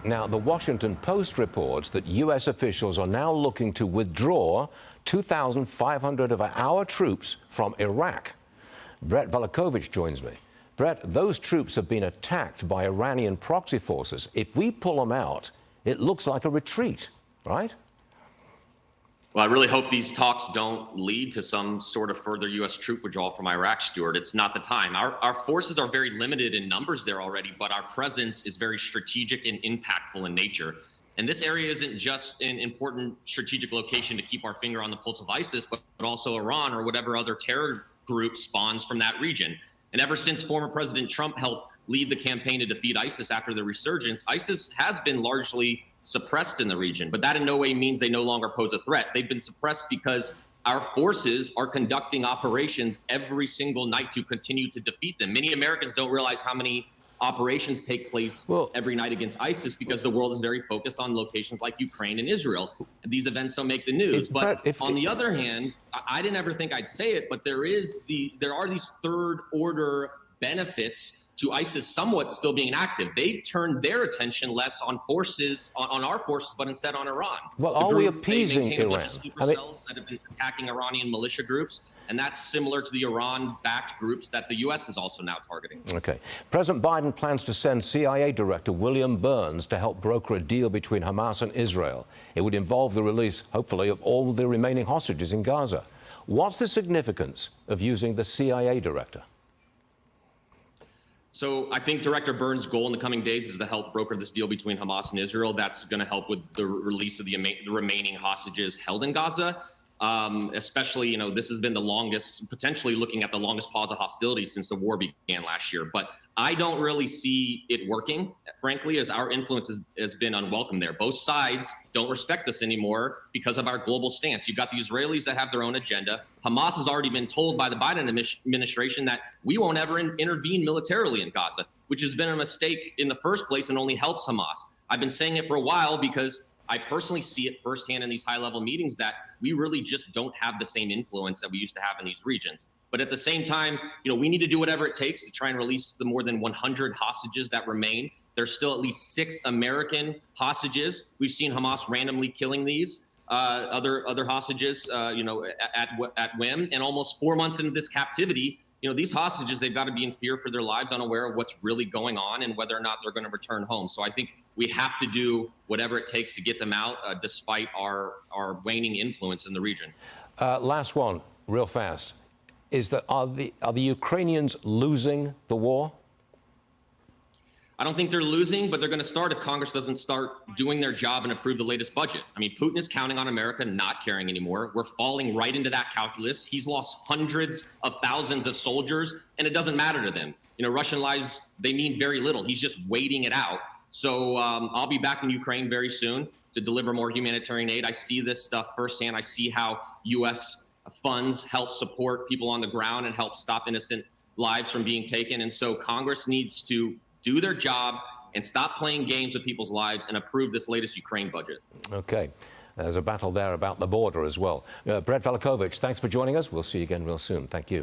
Now, the Washington Post reports that U.S. officials are now looking to withdraw 2,500 of our troops from Iraq. Brett Velicovich joins me. Brett, those troops have been attacked by Iranian proxy forces. If we pull them out, it looks like a retreat, right? Well, I really hope these talks don't lead to some sort of further U.S. troop withdrawal from Iraq, Stuart. It's not the time. Our forces are very limited in numbers there already, but our presence is very strategic and impactful in nature. And this area isn't just an important strategic location to keep our finger on the pulse of ISIS, but also Iran or whatever other terror group spawns from that region. And ever since former President Trump helped lead the campaign to defeat ISIS after the resurgence, ISIS has been largely suppressed in the region, but that in no way means they no longer pose a threat. They've been suppressed because our forces are conducting operations every single night to continue to defeat them. Many Americans don't realize how many operations take place every night against ISIS because the world is very focused on locations like Ukraine and Israel. And these events don't make the news. But on the other hand, I didn't ever think I'd say it, but there are these third order benefits to ISIS somewhat still being active. They've turned their attention less on forces, on our forces, but instead on Iran. Well, are we appeasing Iran? A bunch of sleeper cells that have been attacking Iranian militia groups, and that's similar to the Iran-backed groups that the U.S. is also now targeting. Okay. President Biden plans to send CIA Director William Burns to help broker a deal between Hamas and Israel. It would involve the release, hopefully, of all the remaining hostages in Gaza. What's the significance of using the CIA Director? So I think Director Burns' goal in the coming days is to help broker this deal between Hamas and Israel. That's going to help with the release of the remaining hostages held in Gaza. Especially, this has been the longest, potentially looking at the longest pause of hostilities since the war began last year. But I don't really see it working, frankly, as our influence has been unwelcome there. Both sides don't respect us anymore because of our global stance. You've got the Israelis that have their own agenda. Hamas has already been told by the Biden administration that we won't ever intervene militarily in Gaza, which has been a mistake in the first place and only helps Hamas. I've been saying it for a while because I personally see it firsthand in these high-level meetings that we really just don't have the same influence that we used to have in these regions. But at the same time, we need to do whatever it takes to try and release the more than 100 hostages that remain. There's still at least 6 American hostages. We've seen Hamas randomly killing these other hostages, at whim. And almost 4 months into this captivity, these hostages, they've got to be in fear for their lives, unaware of what's really going on and whether or not they're going to return home. So I think we have to do whatever it takes to get them out, despite our waning influence in the region. Last one, real fast. Are the Ukrainians losing the war? I don't think they're losing, but they're going to start if Congress doesn't start doing their job and approve the latest budget. I mean, Putin is counting on America not caring anymore. We're falling right into that calculus. He's lost hundreds of thousands of soldiers, and it doesn't matter to them. Russian lives, they mean very little. He's just waiting it out. So I'll be back in Ukraine very soon to deliver more humanitarian aid. I see this stuff firsthand. I see how U.S. funds help support people on the ground and help stop innocent lives from being taken. And so Congress needs to do their job and stop playing games with people's lives and approve this latest Ukraine budget. Okay. There's a battle there about the border as well. Brett Velicovich, thanks for joining us. We'll see you again real soon. Thank you.